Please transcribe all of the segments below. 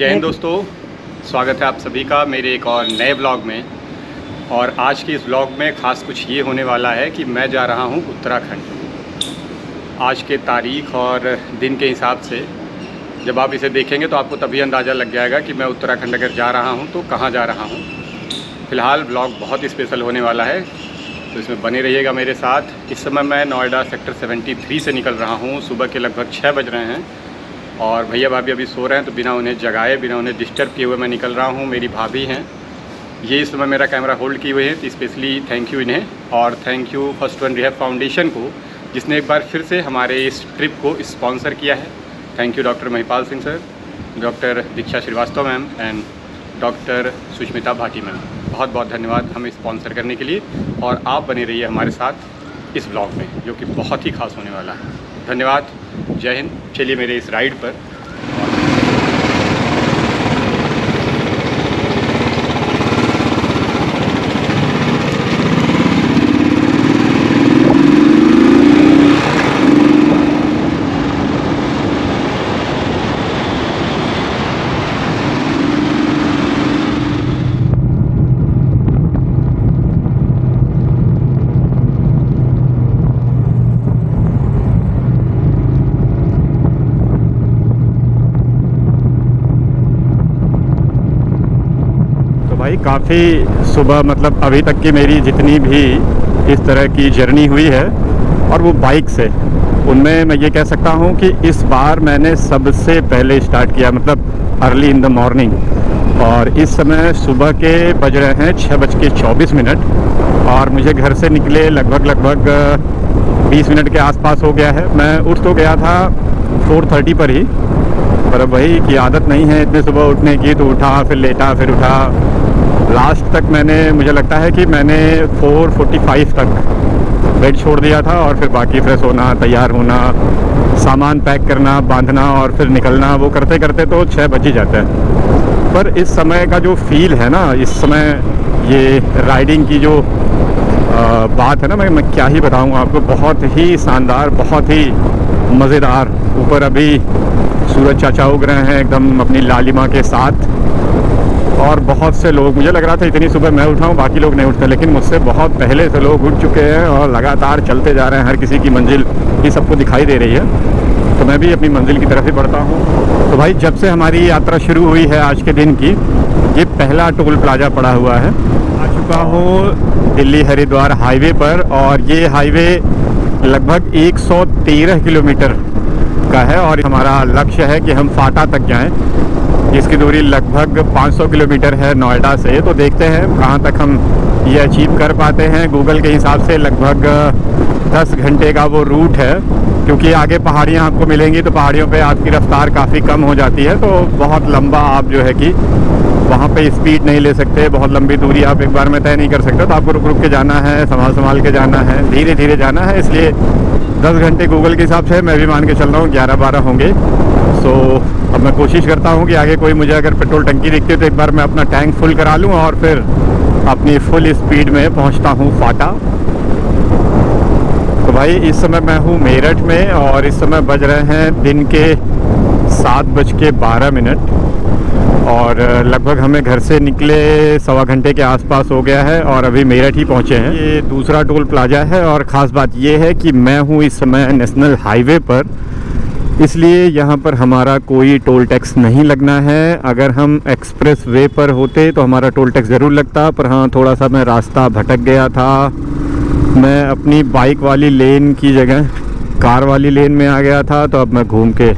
जय हिंद दोस्तों, स्वागत है आप सभी का मेरे एक और नए व्लॉग में। और आज के इस व्लॉग में ख़ास कुछ ये होने वाला है कि मैं जा रहा हूँ उत्तराखंड। आज के तारीख़ और दिन के हिसाब से जब आप इसे देखेंगे तो आपको तभी अंदाज़ा लग जाएगा कि मैं उत्तराखंड अगर जा रहा हूँ तो कहाँ जा रहा हूँ। फ़िलहाल व्लॉग बहुत स्पेशल होने वाला है, तो इसमें बने रहिएगा मेरे साथ। इस समय मैं नोएडा सेक्टर 73 से निकल रहा हूँ। सुबह के लगभग 6 बज रहे हैं और भैया भाभी अभी सो रहे हैं, तो बिना उन्हें जगाए, बिना उन्हें डिस्टर्ब किए हुए मैं निकल रहा हूँ। मेरी भाभी हैं, ये इस समय मेरा कैमरा होल्ड किए हुए हैं, तो स्पेशली थैंक यू इन्हें। और thank you first one rehab foundation को, जिसने एक बार फिर से हमारे इस ट्रिप को स्पॉन्सर किया है। Thank you doctor Mahipal Singh sir, doctor Diksha Shrivastava ma'am and doctor Sushmita Bhati ma'am. बहुत बहुत धन्यवाद हमें स्पॉन्सर करने के लिए। और आप बने रहिए हमारे साथ इस ब्लॉग में, जो कि बहुत ही खास होने वाला है। धन्यवाद, जय हिंद। चलिए मेरे इस राइड पर। भाई काफ़ी सुबह, मतलब अभी तक की मेरी जितनी भी इस तरह की जर्नी हुई है और वो बाइक से, उनमें मैं ये कह सकता हूँ कि इस बार मैंने सबसे पहले स्टार्ट किया, मतलब अर्ली इन द मॉर्निंग। और इस समय सुबह के बज रहे हैं 6:24 और मुझे घर से निकले लगभग 20 मिनट के आसपास हो गया है। मैं उठ तो गया था 4:30 पर ही, पर अब वही की आदत नहीं है इतने सुबह उठने की, तो उठा फिर लेटा फिर उठा। लास्ट तक मुझे लगता है कि मैंने 4:45 तक बेड छोड़ दिया था, और फिर बाकी फ्रेश होना, तैयार होना, सामान पैक करना, बांधना और फिर निकलना, वो करते करते तो 6 बज ही जाते हैं। पर इस समय का जो फील है ना, इस समय ये राइडिंग की जो बात है ना, मैं क्या ही बताऊँ आपको, बहुत ही शानदार, बहुत ही मज़ेदार। ऊपर अभी सूरज चाचा उग रहे हैं एकदम अपनी लालिमा के साथ, और बहुत से लोग, मुझे लग रहा था इतनी सुबह मैं उठाऊँ बाकी लोग नहीं उठते, लेकिन मुझसे बहुत पहले से लोग उठ चुके हैं और लगातार चलते जा रहे हैं। हर किसी की मंजिल ही सबको दिखाई दे रही है, तो मैं भी अपनी मंजिल की तरफ ही बढ़ता हूँ। तो भाई, जब से हमारी यात्रा शुरू हुई है आज के दिन की, ये पहला टोल प्लाजा पड़ा हुआ है। आ चुका हूँ दिल्ली हरिद्वार हाईवे पर, और ये हाईवे लगभग 113 किलोमीटर का है और हमारा लक्ष्य है कि हम फाटा तक जाएं, जिसकी दूरी लगभग 500 किलोमीटर है नोएडा से। तो देखते हैं कहाँ तक हम ये अचीव कर पाते हैं। गूगल के हिसाब से लगभग 10 घंटे का वो रूट है, क्योंकि आगे पहाड़ियाँ आपको मिलेंगी, तो पहाड़ियों पे आपकी रफ्तार काफ़ी कम हो जाती है, तो बहुत लंबा आप जो है कि वहाँ पे स्पीड नहीं ले सकते। बहुत लंबी दूरी आप एक बार में तय नहीं कर सकते, तो आपको रुक रुक के जाना है, संभाल के जाना है, धीरे धीरे जाना है। इसलिए 10 घंटे गूगल के हिसाब से, मैं भी मान के चल रहा हूँ 11-12 होंगे। सो अब मैं कोशिश करता हूँ कि आगे कोई मुझे अगर पेट्रोल टंकी दिखती है तो एक बार मैं अपना टैंक फुल करा लूँ और फिर अपनी फुल स्पीड में पहुँचता हूँ फाटा। तो भाई, इस समय मैं हूँ मेरठ में और इस समय बज रहे हैं दिन के 7:12 और लगभग हमें घर से निकले 1.25 घंटे के आसपास हो गया है और अभी मेरठ ही पहुँचे हैं। ये दूसरा टोल प्लाजा है और ख़ास बात ये है कि मैं हूँ इस समय नेशनल हाईवे पर, इसलिए यहाँ पर हमारा कोई टोल टैक्स नहीं लगना है। अगर हम एक्सप्रेस वे पर होते तो हमारा टोल टैक्स ज़रूर लगता, पर हाँ, थोड़ा सा मैं रास्ता भटक गया था। मैं अपनी बाइक वाली लेन की जगह कार वाली लेन में आ गया था, तो अब मैं घूम के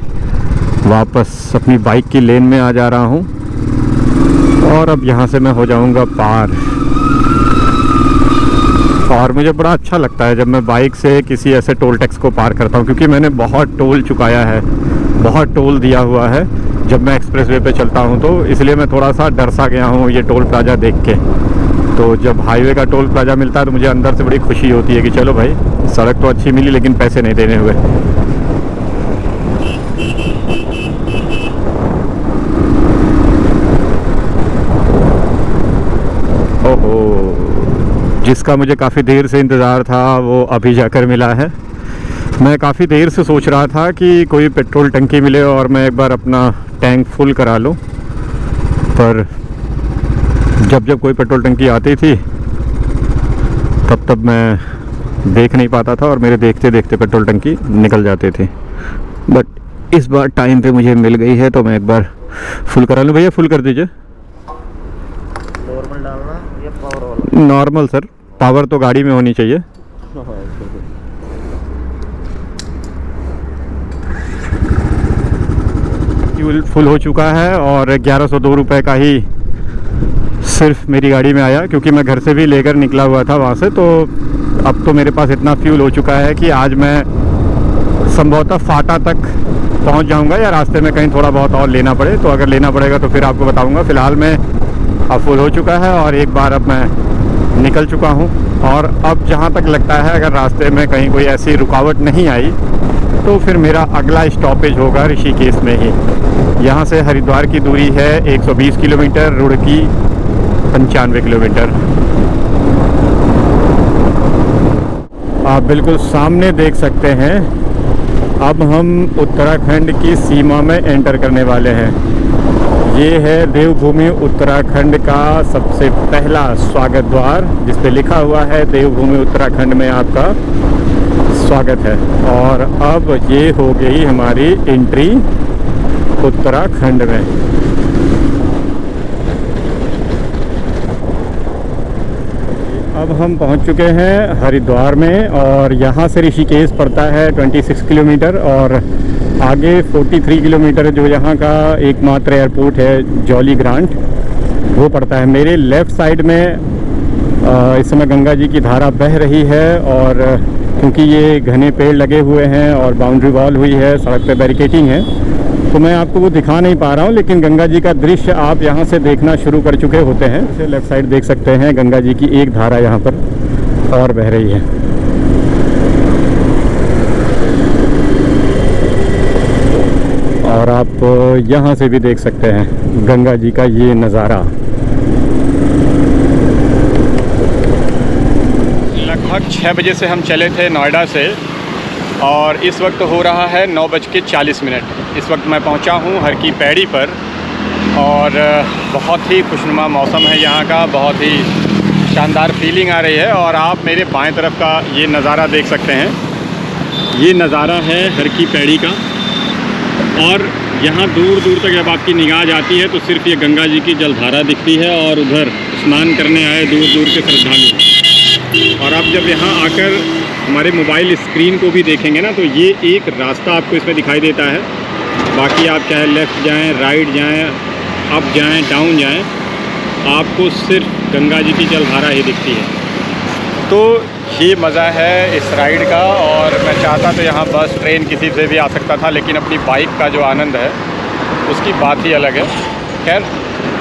वापस अपनी बाइक की लेन में आ जा रहा हूँ और अब यहाँ से मैं हो जाऊँगा पार। और मुझे बड़ा अच्छा लगता है जब मैं बाइक से किसी ऐसे टोल टैक्स को पार करता हूँ, क्योंकि मैंने बहुत टोल चुकाया है, बहुत टोल दिया हुआ है जब मैं एक्सप्रेस वे पे चलता हूँ, तो इसलिए मैं थोड़ा सा डर सा गया हूँ ये टोल प्लाजा देख के। तो जब हाईवे का टोल प्लाजा मिलता है तो मुझे अंदर से बड़ी खुशी होती है कि चलो भाई, सड़क तो अच्छी मिली लेकिन पैसे नहीं देने हुए। ओहो, जिसका मुझे काफ़ी देर से इंतज़ार था वो अभी जाकर मिला है। मैं काफ़ी देर से सोच रहा था कि कोई पेट्रोल टंकी मिले और मैं एक बार अपना टैंक फुल करा लूँ, पर जब जब कोई पेट्रोल टंकी आती थी तब तब मैं देख नहीं पाता था और मेरे देखते देखते पेट्रोल टंकी निकल जाते थे। बट इस बार टाइम पे मुझे मिल गई है तो मैं एक बार फुल करा लूँ। भैया फुल कर दीजिए। नॉर्मल डालना या पावर वाला? नॉर्मल सर, पावर तो गाड़ी में होनी चाहिए। फ्यूल फुल हो चुका है और 1102 रुपये का ही सिर्फ मेरी गाड़ी में आया, क्योंकि मैं घर से भी लेकर निकला हुआ था वहाँ से। तो अब तो मेरे पास इतना फ्यूल हो चुका है कि आज मैं संभवतः फाटा तक पहुँच जाऊँगा, या रास्ते में कहीं थोड़ा बहुत और लेना पड़े तो अगर लेना पड़ेगा तो फिर आपको बताऊँगा। फ़िलहाल मैं अब फुल हो चुका है और एक बार अब मैं निकल चुका हूँ। और अब जहाँ तक लगता है अगर रास्ते में कहीं कोई ऐसी रुकावट नहीं आई तो फिर मेरा अगला स्टॉपेज होगा ऋषिकेश में ही। यहाँ से हरिद्वार की दूरी है 120 किलोमीटर, रुड़की 95 किलोमीटर। आप बिल्कुल सामने देख सकते हैं, अब हम उत्तराखंड की सीमा में एंटर करने वाले हैं। ये है देवभूमि उत्तराखंड का सबसे पहला स्वागत द्वार, जिस पे लिखा हुआ है देवभूमि उत्तराखंड में आपका स्वागत है। और अब ये हो गई हमारी एंट्री उत्तराखंड में। अब हम पहुंच चुके हैं हरिद्वार में और यहाँ से ऋषिकेश पड़ता है 26 किलोमीटर और आगे 43 किलोमीटर जो यहाँ का एकमात्र एयरपोर्ट है जॉली ग्रांट, वो पड़ता है। मेरे लेफ़्ट साइड में इस समय गंगा जी की धारा बह रही है और क्योंकि ये घने पेड़ लगे हुए हैं और बाउंड्री वॉल हुई है, सड़क पे बैरिकेटिंग है, तो मैं आपको वो दिखा नहीं पा रहा हूँ। लेकिन गंगा जी का दृश्य आप यहाँ से देखना शुरू कर चुके होते हैं। जैसे लेफ़्ट साइड देख सकते हैं गंगा जी की एक धारा यहाँ पर और बह रही है। और आप यहाँ से भी देख सकते हैं गंगा जी का ये नज़ारा। लगभग 6 बजे से हम चले थे नोएडा से और इस वक्त हो रहा है 9:40। इस वक्त मैं पहुंचा हूं हर की पैड़ी पर और बहुत ही खुशनुमा मौसम है यहाँ का, बहुत ही शानदार फीलिंग आ रही है। और आप मेरे बाएं तरफ का ये नज़ारा देख सकते हैं, ये नज़ारा है हर की पैड़ी का। और यहाँ दूर दूर तक जब आपकी निगाह जाती है तो सिर्फ ये गंगा जी की जलधारा दिखती है और उधर स्नान करने आए दूर दूर के श्रद्धालु। और आप जब यहाँ आकर हमारे मोबाइल स्क्रीन को भी देखेंगे ना तो ये एक रास्ता आपको इसमें दिखाई देता है। बाकी आप चाहे लेफ़्ट जाएं, राइट जाएं, अप जाएं, डाउन जाएं, आपको सिर्फ गंगा जी की जलधारा ही दिखती है। तो ये मज़ा है इस राइड का। और मैं चाहता तो यहाँ बस ट्रेन किसी से भी आ सकता था, लेकिन अपनी बाइक का जो आनंद है उसकी बात ही अलग है। खैर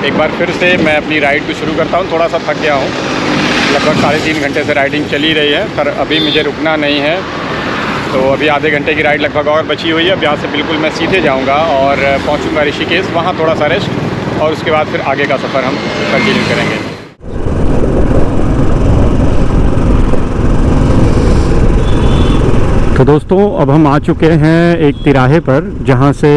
एक बार फिर से मैं अपनी राइड को शुरू करता हूँ। थोड़ा सा थक गया हूँ, लगभग 3.5 घंटे से राइडिंग चली रही है, पर अभी मुझे रुकना नहीं है। तो अभी आधे घंटे की राइड लगभग और बची हुई है। अब यहाँ से बिल्कुल मैं सीधे जाऊँगा और पहुँचूँगा ऋषिकेश, वहाँ थोड़ा सा रेस्ट और उसके बाद फिर आगे का सफ़र हम कंटिन्यू करेंगे। तो दोस्तों अब हम आ चुके हैं एक तिराहे पर, जहाँ से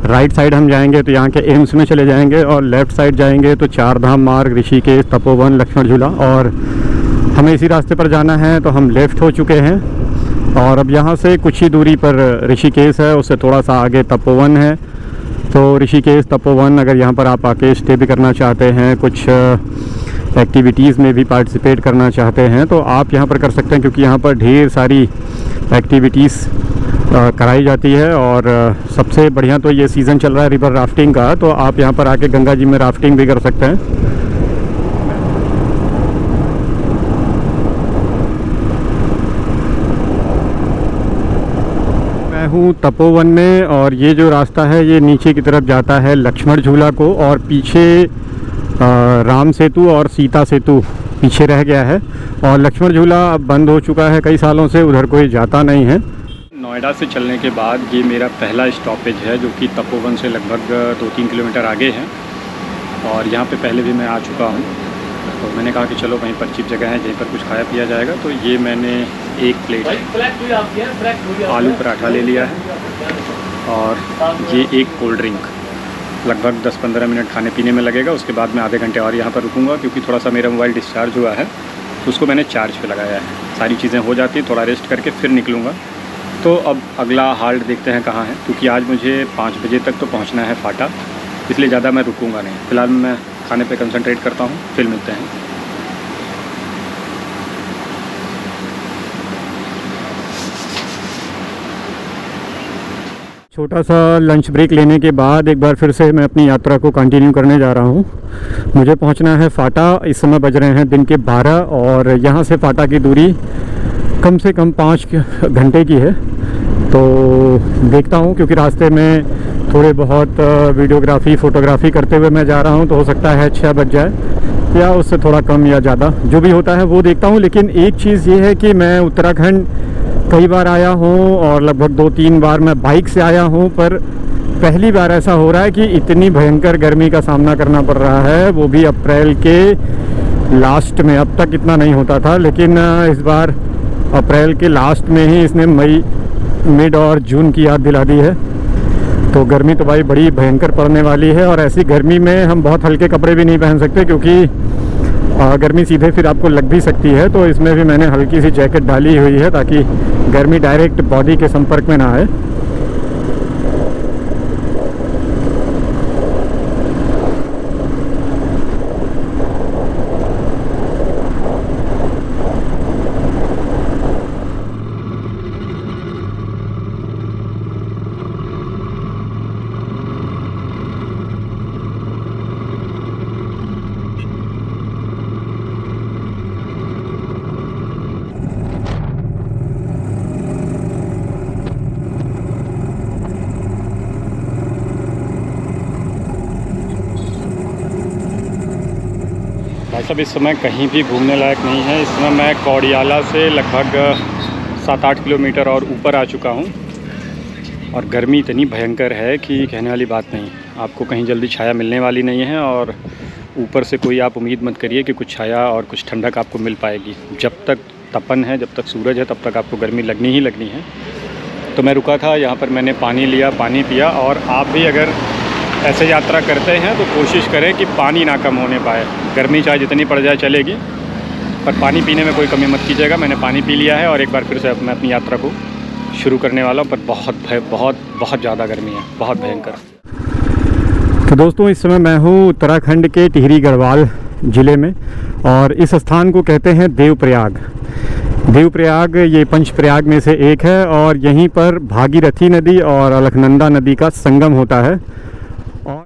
राइट साइड हम जाएंगे तो यहाँ के एम्स में चले जाएंगे और लेफ़्ट साइड जाएंगे तो चार धाम मार्ग, ऋषिकेश, तपोवन, लक्ष्मण झूला। और हमें इसी रास्ते पर जाना है तो हम लेफ़्ट हो चुके हैं। और अब यहाँ से कुछ ही दूरी पर ऋषिकेश है, उससे थोड़ा सा आगे तपोवन है। तो ऋषिकेश, तपोवन, अगर यहाँ पर आप आके स्टे भी करना चाहते हैं, कुछ एक्टिविटीज़ में भी पार्टिसिपेट करना चाहते हैं तो आप यहाँ पर कर सकते हैं, क्योंकि यहाँ पर ढेर सारी एक्टिविटीज़ कराई जाती है। और सबसे बढ़िया तो ये सीज़न चल रहा है रिवर राफ्टिंग का, तो आप यहाँ पर आके गंगा जी में राफ्टिंग भी कर सकते हैं। मैं हूँ तपोवन में और ये जो रास्ता है ये नीचे की तरफ जाता है लक्ष्मण झूला को, और पीछे राम सेतु और सीता सेतु पीछे रह गया है और लक्ष्मण झूला अब बंद हो चुका है कई सालों से, उधर कोई जाता नहीं है। नोएडा से चलने के बाद ये मेरा पहला स्टॉपेज है, जो कि तपोवन से लगभग 2-3 किलोमीटर आगे है। और यहाँ पे पहले भी मैं आ चुका हूँ, तो मैंने कहा कि चलो वहीं पर चिप जगह है जहीं पर कुछ खाया पिया जाएगा। तो ये मैंने एक प्लेट आलू पराठा ले लिया है और ये एक कोल्ड ड्रिंक। लगभग 10-15 मिनट खाने पीने में लगेगा। उसके बाद मैं आधे घंटे और यहाँ पर रुकूँगा, क्योंकि थोड़ा सा मेरा मोबाइल डिस्चार्ज हुआ है, तो उसको मैंने चार्ज पे लगाया है। सारी चीज़ें हो जाती, थोड़ा रेस्ट करके फिर निकलूँगा। तो अब अगला हाल्ट देखते हैं कहाँ है, क्योंकि आज मुझे 5 बजे तक तो पहुँचना है फाटा, इसलिए ज़्यादा मैं रुकूँगा नहीं। फ़िलहाल मैं खाने पे कंसंट्रेट करता हूँ, फिर मिलते हैं। छोटा सा लंच ब्रेक लेने के बाद एक बार फिर से मैं अपनी यात्रा को कंटिन्यू करने जा रहा हूँ। मुझे पहुँचना है फाटा। इस समय बज रहे हैं दिन के 12 और यहाँ से फाटा की दूरी कम से कम 5 घंटे की है। तो देखता हूँ, क्योंकि रास्ते में थोड़े बहुत वीडियोग्राफी फ़ोटोग्राफी करते हुए मैं जा रहा हूँ, तो हो सकता है 6 बज जाए या उससे थोड़ा कम या ज़्यादा, जो भी होता है वो देखता हूँ। लेकिन एक चीज़ ये है कि मैं उत्तराखंड कई बार आया हूँ और लगभग 2-3 बार मैं बाइक से आया हूँ, पर पहली बार ऐसा हो रहा है कि इतनी भयंकर गर्मी का सामना करना पड़ रहा है, वो भी अप्रैल के लास्ट में। अब तक इतना नहीं होता था, लेकिन इस बार अप्रैल के लास्ट में ही इसने मिड और जून की याद दिला दी है। तो गर्मी तो भाई बड़ी भयंकर पड़ने वाली है, और ऐसी गर्मी में हम बहुत हल्के कपड़े भी नहीं पहन सकते, क्योंकि गर्मी सीधे फिर आपको लग भी सकती है। तो इसमें भी मैंने हल्की सी जैकेट डाली हुई है, ताकि गर्मी डायरेक्ट बॉडी के संपर्क में ना आए। भाई साहब, इस समय कहीं भी घूमने लायक नहीं है। इस समय मैं कौड़ियाला से लगभग 7-8 किलोमीटर और ऊपर आ चुका हूँ, और गर्मी इतनी भयंकर है कि कहने वाली बात नहीं। आपको कहीं जल्दी छाया मिलने वाली नहीं है, और ऊपर से कोई आप उम्मीद मत करिए कि कुछ छाया और कुछ ठंडक आपको मिल पाएगी। जब तक तपन है, जब तक सूरज है, तब तक आपको गर्मी लगनी ही लगनी है। तो मैं रुका था यहाँ पर, मैंने पानी लिया, पानी पिया। और आप भी अगर ऐसे यात्रा करते हैं तो कोशिश करें कि पानी ना कम होने पाए। गर्मी चाहे जितनी पड़ जाए चलेगी, पर पानी पीने में कोई कमी मत कीजिएगा। मैंने पानी पी लिया है और एक बार फिर से मैं अपनी यात्रा को शुरू करने वाला हूँ। पर बहुत ज़्यादा गर्मी है, बहुत भयंकर। तो दोस्तों, इस समय मैं हूँ उत्तराखंड के टिहरी गढ़वाल ज़िले में, और इस स्थान को कहते हैं देवप्रयाग। देवप्रयाग ये पंचप्रयाग में से एक है, और यहीं पर भागीरथी नदी और अलकनंदा नदी का संगम होता है। और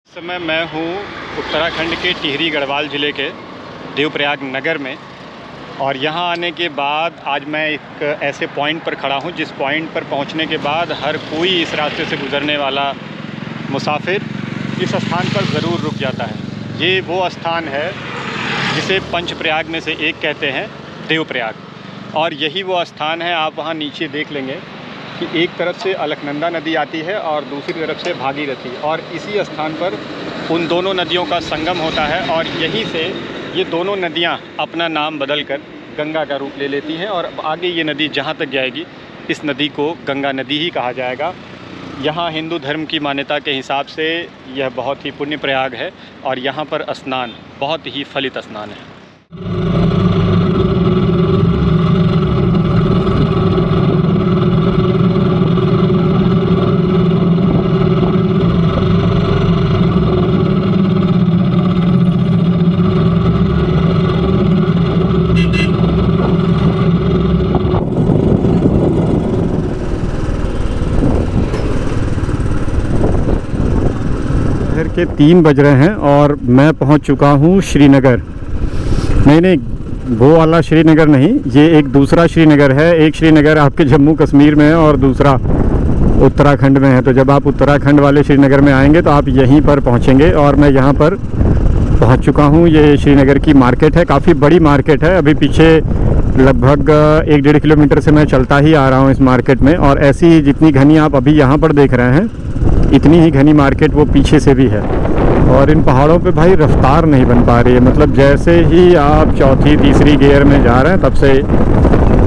इस समय मैं हूँ उत्तराखंड के टिहरी गढ़वाल ज़िले के देवप्रयाग नगर में, और यहाँ आने के बाद आज मैं एक ऐसे पॉइंट पर खड़ा हूँ जिस पॉइंट पर पहुँचने के बाद हर कोई इस रास्ते से गुज़रने वाला मुसाफिर इस स्थान पर ज़रूर रुक जाता है। ये वो स्थान है जिसे पंचप्रयाग में से एक कहते हैं, देवप्रयाग। और यही वो स्थान है, आप वहाँ नीचे देख लेंगे कि एक तरफ से अलकनंदा नदी आती है और दूसरी तरफ से भागीरथी, और इसी स्थान पर उन दोनों नदियों का संगम होता है। और यहीं से ये दोनों नदियाँ अपना नाम बदलकर गंगा का रूप ले लेती हैं, और आगे ये नदी जहाँ तक जाएगी इस नदी को गंगा नदी ही कहा जाएगा। यहाँ हिंदू धर्म की मान्यता के हिसाब से यह बहुत ही पुण्य प्रयाग है, और यहाँ पर स्नान बहुत ही फलित स्नान है। के 3 बज रहे हैं और मैं पहुंच चुका हूं श्रीनगर। नहीं, वो वाला श्रीनगर नहीं, ये एक दूसरा श्रीनगर है। एक श्रीनगर आपके जम्मू कश्मीर में है और दूसरा उत्तराखंड में है। तो जब आप उत्तराखंड वाले श्रीनगर में आएंगे तो आप यहीं पर पहुंचेंगे और मैं यहाँ पर पहुंच चुका हूँ। ये श्रीनगर की मार्केट है, काफ़ी बड़ी मार्केट है। अभी पीछे लगभग 1-1.5 किलोमीटर से मैं चलता ही आ रहा हूँ इस मार्केट में, और ऐसी जितनी घनी आप अभी यहाँ पर देख रहे हैं, इतनी ही घनी मार्केट वो पीछे से भी है। और इन पहाड़ों पे भाई रफ्तार नहीं बन पा रही है, मतलब जैसे ही आप चौथी तीसरी गियर में जा रहे हैं तब से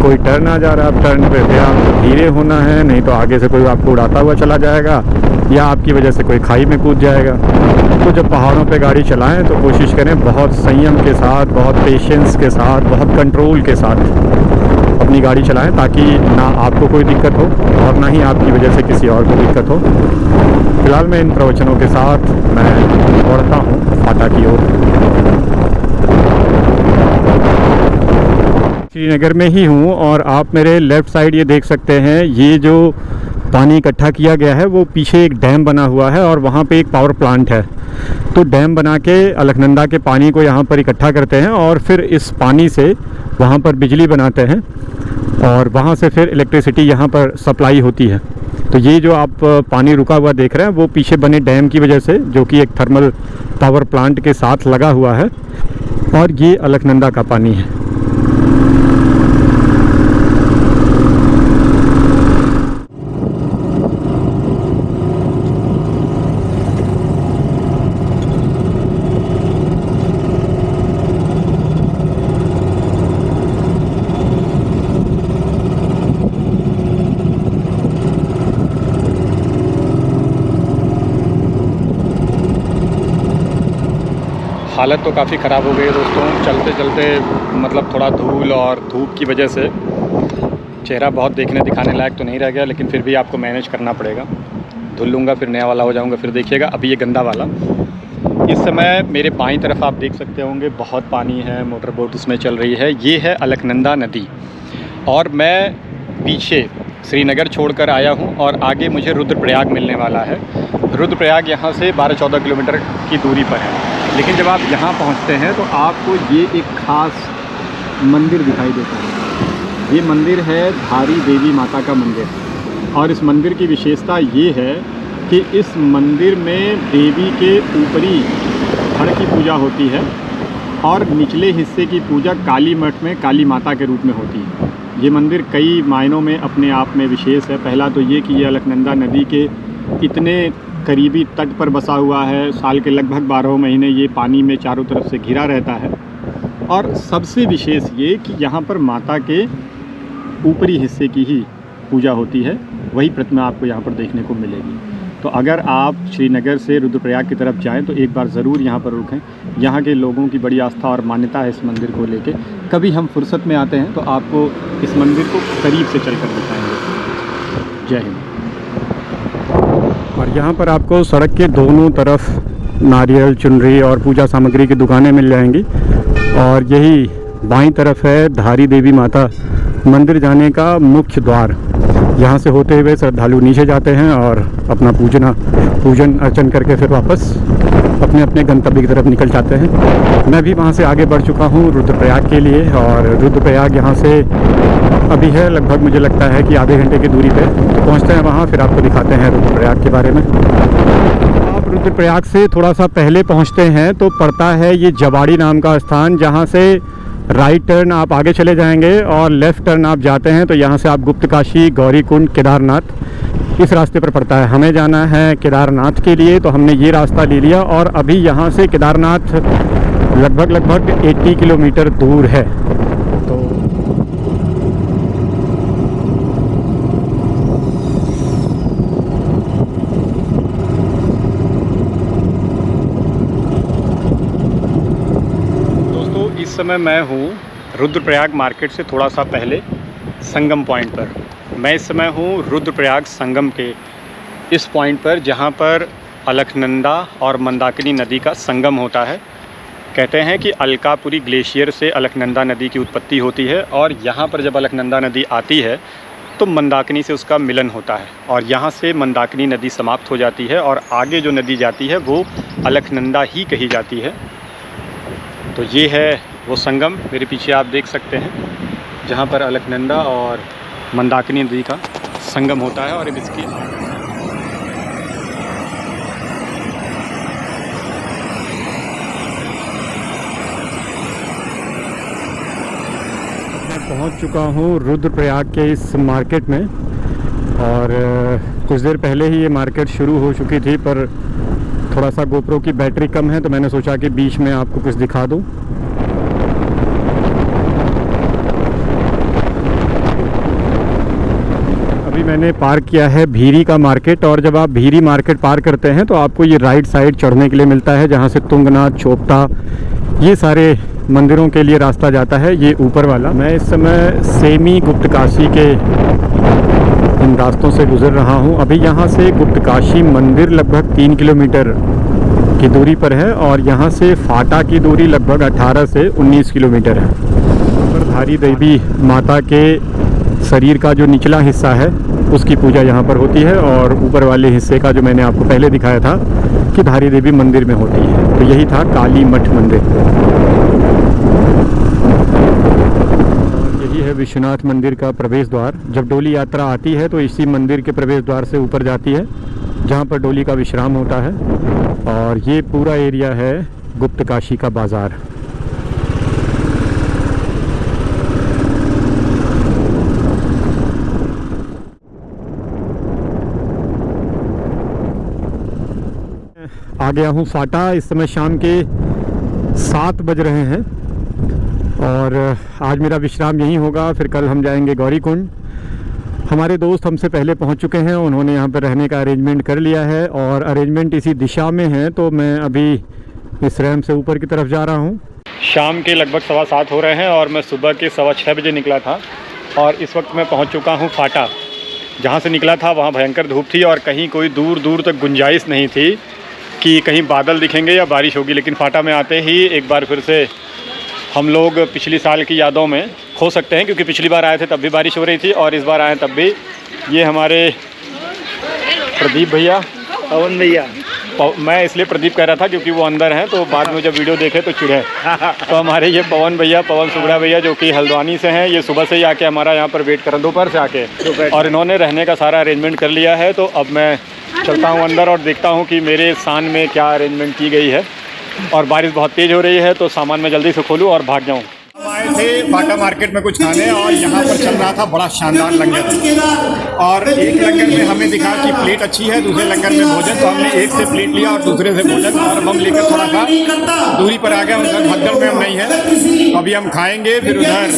कोई टर्न आ जा रहा है। अब टर्न पे फिर आपको धीरे होना है, नहीं तो आगे से कोई आपको उड़ाता हुआ चला जाएगा या आपकी वजह से कोई खाई में कूद जाएगा। तो जब पहाड़ों पे गाड़ी चलाएं तो कोशिश करें बहुत संयम के साथ, बहुत पेशेंस के साथ, बहुत कंट्रोल के साथ अपनी गाड़ी चलाएं, ताकि ना आपको कोई दिक्कत हो और ना ही आपकी वजह से किसी और को दिक्कत हो। फिलहाल मैं इन प्रवचनों के साथ मैं बढ़ता हूँ फाटा की ओर। श्रीनगर में ही हूँ और आप मेरे लेफ़्ट साइड ये देख सकते हैं, ये जो पानी इकट्ठा किया गया है वो पीछे एक डैम बना हुआ है और वहाँ पे एक पावर प्लांट है। तो डैम बना के अलकनंदा के पानी को यहाँ पर इकट्ठा करते हैं और फिर इस पानी से वहाँ पर बिजली बनाते हैं और वहाँ से फिर इलेक्ट्रिसिटी यहाँ पर सप्लाई होती है। तो ये जो आप पानी रुका हुआ देख रहे हैं वो पीछे बने डैम की वजह से, जो कि एक थर्मल पावर प्लांट के साथ लगा हुआ है, और ये अलकनंदा का पानी है। हालत तो काफ़ी ख़राब हो गई है दोस्तों, चलते चलते मतलब थोड़ा धूल और धूप की वजह से चेहरा बहुत दिखाने लायक तो नहीं रह गया, लेकिन फिर भी आपको मैनेज करना पड़ेगा। धुल लूँगा फिर नया वाला हो जाऊँगा, फिर देखिएगा। अभी ये गंदा वाला, इस समय मेरे बाईं तरफ आप देख सकते होंगे बहुत पानी है, मोटर बोट उसमें चल रही है। ये है अलकनंदा नदी और मैं पीछे श्रीनगर छोड़कर आया हूँ और आगे मुझे रुद्रप्रयाग मिलने वाला है। रुद्रप्रयाग यहाँ से 12-14 किलोमीटर की दूरी पर है। लेकिन जब आप यहाँ पहुँचते हैं तो आपको ये एक ख़ास मंदिर दिखाई देता है। ये मंदिर है धारी देवी माता का मंदिर, और इस मंदिर की विशेषता ये है कि इस मंदिर में देवी के ऊपरी धड़ की पूजा होती है और निचले हिस्से की पूजा काली मठ में काली माता के रूप में होती है। ये मंदिर कई मायनों में अपने आप में विशेष है। पहला तो ये कि ये अलकनंदा नदी के इतने करीबी तट पर बसा हुआ है, साल के लगभग 12 महीने ये पानी में चारों तरफ से घिरा रहता है। और सबसे विशेष ये कि यहाँ पर माता के ऊपरी हिस्से की ही पूजा होती है, वही प्रतिमा आपको यहाँ पर देखने को मिलेगी। तो अगर आप श्रीनगर से रुद्रप्रयाग की तरफ जाएं तो एक बार ज़रूर यहाँ पर रुकें। यहाँ के लोगों की बड़ी आस्था और मान्यता है इस मंदिर को लेके। कभी हम फुर्सत में आते हैं तो आपको इस मंदिर को करीब से चलकर दिखाएंगे। जय हिंद। और यहाँ पर आपको सड़क के दोनों तरफ नारियल, चुनरी और पूजा सामग्री की दुकानें मिल जाएंगी। और यही बाईं तरफ है धारी देवी माता मंदिर जाने का मुख्य द्वार। यहाँ से होते हुए श्रद्धालु नीचे जाते हैं और अपना पूजन अर्चन करके फिर वापस अपने अपने गंतव्य की तरफ निकल जाते हैं। मैं भी वहाँ से आगे बढ़ चुका हूँ रुद्रप्रयाग के लिए, और रुद्रप्रयाग यहाँ से अभी है लगभग, मुझे लगता है कि आधे घंटे की दूरी पे। तो पहुँचते हैं वहाँ, फिर आपको दिखाते हैं रुद्रप्रयाग के बारे में। आप रुद्रप्रयाग से थोड़ा सा पहले पहुँचते हैं तो पड़ता है ये जवाड़ी नाम का स्थान, जहाँ से राइट टर्न आप आगे चले जाएंगे और लेफ़्ट टर्न आप जाते हैं तो यहाँ से आप गुप्तकाशी, गौरीकुंड, केदारनाथ इस रास्ते पर पड़ता है। हमें जाना है केदारनाथ के लिए, तो हमने ये रास्ता ले लिया और अभी यहाँ से केदारनाथ लगभग 80 किलोमीटर दूर है। तो इस समय मैं हूँ रुद्रप्रयाग मार्केट से थोड़ा सा पहले संगम पॉइंट पर। मैं इस समय हूँ रुद्रप्रयाग संगम के इस पॉइंट पर, जहाँ पर अलकनंदा और मंदाकिनी नदी का संगम होता है। कहते हैं कि अलकापुरी ग्लेशियर से अलकनंदा नदी की उत्पत्ति होती है, और यहाँ पर जब अलकनंदा नदी आती है तो मंदाकिनी से उसका मिलन होता है और यहाँ से मंदाकिनी नदी समाप्त हो जाती है और आगे जो नदी जाती है वो अलकनंदा ही कही जाती है। तो ये है वो संगम, मेरे पीछे आप देख सकते हैं, जहाँ पर अलकनंदा और मंदाकिनी नदी का संगम होता है। और अब इसकी मैं पहुँच चुका हूँ रुद्रप्रयाग के इस मार्केट में और कुछ देर पहले ही ये मार्केट शुरू हो चुकी थी, पर थोड़ा सा गोप्रो की बैटरी कम है तो मैंने सोचा कि बीच में आपको कुछ दिखा दूँ। अभी मैंने पार किया है भीरी का मार्केट और जब आप भीरी मार्केट पार करते हैं तो आपको ये राइट साइड चढ़ने के लिए मिलता है, जहाँ से तुंगनाथ, चोपता, ये सारे मंदिरों के लिए रास्ता जाता है। ये ऊपर वाला, मैं इस समय सेमी गुप्तकाशी के इन रास्तों से गुजर रहा हूँ। अभी यहाँ से गुप्तकाशी मंदिर लगभग 3 किलोमीटर की दूरी पर है और यहाँ से फाटा की दूरी लगभग 18 से 19 किलोमीटर है। ऊपरधारी देवी माता के शरीर का जो निचला हिस्सा है उसकी पूजा यहाँ पर होती है और ऊपर वाले हिस्से का जो मैंने आपको पहले दिखाया था कि धारी देवी मंदिर में होती है, तो यही था काली मठ मंदिर। यही है विश्वनाथ मंदिर का प्रवेश द्वार। जब डोली यात्रा आती है तो इसी मंदिर के प्रवेश द्वार से ऊपर जाती है, जहाँ पर डोली का विश्राम होता है। और ये पूरा एरिया है गुप्तकाशी का बाज़ार। आ गया हूँ फाटा। इस समय शाम के 7 बज रहे हैं और आज मेरा विश्राम यहीं होगा। फिर कल हम जाएंगे गौरीकुंड। हमारे दोस्त हमसे पहले पहुंच चुके हैं, उन्होंने यहाँ पर रहने का अरेंजमेंट कर लिया है और अरेंजमेंट इसी दिशा में है, तो मैं अभी इस रैंप से ऊपर की तरफ जा रहा हूँ। शाम के लगभग 7:15 हो रहे हैं और मैं सुबह के 6:15 बजे निकला था और इस वक्त मैं पहुँच चुका हूँ फाटा। जहाँ से निकला था वहाँ भयंकर धूप थी और कहीं कोई दूर दूर तक गुंजाइश नहीं थी कि कहीं बादल दिखेंगे या बारिश होगी। लेकिन फाटा में आते ही एक बार फिर से हम लोग पिछली साल की यादों में खो सकते हैं, क्योंकि पिछली बार आए थे तब भी बारिश हो रही थी और इस बार आए तब भी। ये हमारे प्रदीप भैया, पवन भैया, मैं इसलिए प्रदीप कह रहा था क्योंकि वो अंदर हैं, तो बाद में जब वीडियो देखे तो चिढ़े। तो हमारे ये पवन भैया, पवन सुगड़ा भैया, जो कि हल्द्वानी से हैं, ये सुबह से ही आके हमारा यहाँ पर वेट कर रहे हैं, दोपहर से आके, और इन्होंने रहने का सारा अरेंजमेंट कर लिया है। तो अब मैं चलता हूँ अंदर और देखता हूँ कि मेरे स्थान में क्या अरेंजमेंट की गई है। और बारिश बहुत तेज़ हो रही है तो सामान मैं जल्दी से खोलूँ और भाग जाऊँ। आए थे फाटा मार्केट में कुछ खाने और यहाँ पर चल रहा था बड़ा शानदार लंगर, और एक लंगर में हमें दिखा कि प्लेट अच्छी है, दूसरे लंगर में भोजन, तो हमने एक से प्लेट लिया और दूसरे से भोजन, और हम लेकर थोड़ा सा दूरी पर आ गए। उधर भगदड़ में हम नहीं है, तो अभी हम खाएंगे। फिर उधर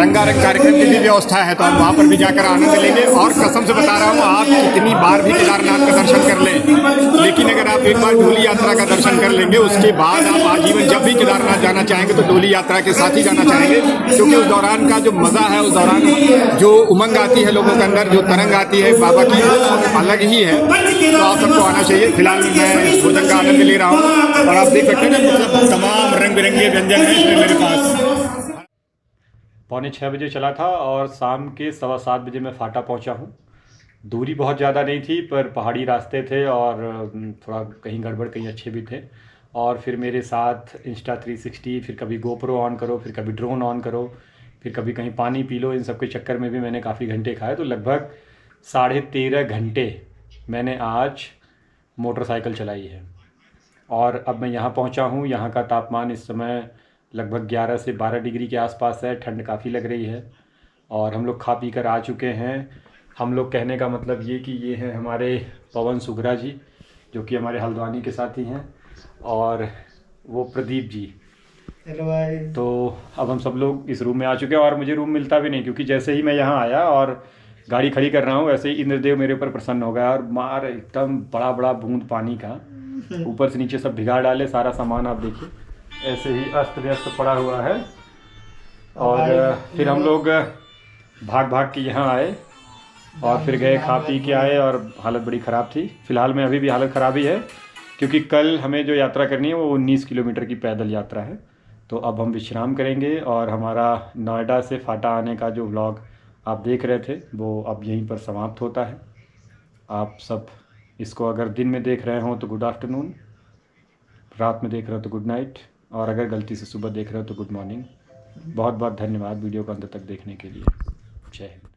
रंगारंग कार्यक्रम की भी व्यवस्था है, तो हम वहाँ पर भी जाकर आनंद लेंगे। और कसम से बता रहा हूँ, आप कितनी बार भी केदारनाथ का दर्शन कर लें, लेकिन अगर आप एक बार डोली यात्रा का दर्शन कर लेंगे, उसके बाद आप आजीवन जब भी केदारनाथ जाना चाहेंगे तो डोली यात्रा के साथ ही जाना चाहेंगे, क्योंकि उस दौरान का जो मज़ा है, उस दौरान जो उमंग आती है लोगों के अंदर, जो तरंग आती है बाबा की, वो अलग ही है। तो आप सबको आना चाहिए। फिलहाल मैं भोजन का आनंद ले रहा हूँ और आप देख सकते हैं ना, मतलब तमाम रंग बिरंगे व्यंजन हैं इसमें मेरे पास। 6:45 बजे चला था और शाम के 7:15 बजे मैं फाटा पहुँचा हूँ। दूरी बहुत ज़्यादा नहीं थी, पर पहाड़ी रास्ते थे और थोड़ा कहीं गड़बड़ कहीं अच्छे भी थे। और फिर मेरे साथ इंस्टा 360, फिर कभी गोप्रो ऑन करो, फिर कभी ड्रोन ऑन करो, फिर कभी कहीं पानी पी लो, इन सब के चक्कर में भी मैंने काफ़ी घंटे खाए। तो लगभग 13.5 घंटे मैंने आज मोटरसाइकिल चलाई है और अब मैं यहाँ पहुँचा हूँ। यहाँ का तापमान इस समय लगभग 11 से 12 डिग्री के आसपास है। ठंड काफ़ी लग रही है और हम लोग खा पी कर आ चुके हैं। हम लोग कहने का मतलब ये कि ये हैं हमारे पवन सुगरा जी, जो कि हमारे हल्द्वानी के साथी हैं, और वो प्रदीप जी। हेलो भाई। तो अब हम सब लोग इस रूम में आ चुके हैं और मुझे रूम मिलता भी नहीं, क्योंकि जैसे ही मैं यहाँ आया और गाड़ी खड़ी कर रहा हूँ, वैसे ही इंद्रदेव मेरे ऊपर प्रसन्न हो गया और मार एकदम बड़ा बड़ा बूंद पानी का ऊपर से नीचे सब भिगा डाले। सारा सामान आप देखिए ऐसे ही अस्त व्यस्त पड़ा हुआ है। और फिर हम लोग भाग भाग के यहाँ आए और फिर गए, खा पी के आए और हालत बड़ी ख़राब थी। फ़िलहाल में अभी भी हालत ख़राब ही है, क्योंकि कल हमें जो यात्रा करनी है वो 19 किलोमीटर की पैदल यात्रा है। तो अब हम विश्राम करेंगे और हमारा नोएडा से फाटा आने का जो व्लॉग आप देख रहे थे वो अब यहीं पर समाप्त होता है। आप सब इसको अगर दिन में देख रहे हो तो गुड आफ्टरनून, रात में देख रहे हो तो गुड नाइट, और अगर गलती से सुबह देख रहे हो तो गुड मॉर्निंग। बहुत बहुत धन्यवाद वीडियो को अंत तक देखने के लिए। जय हिंद।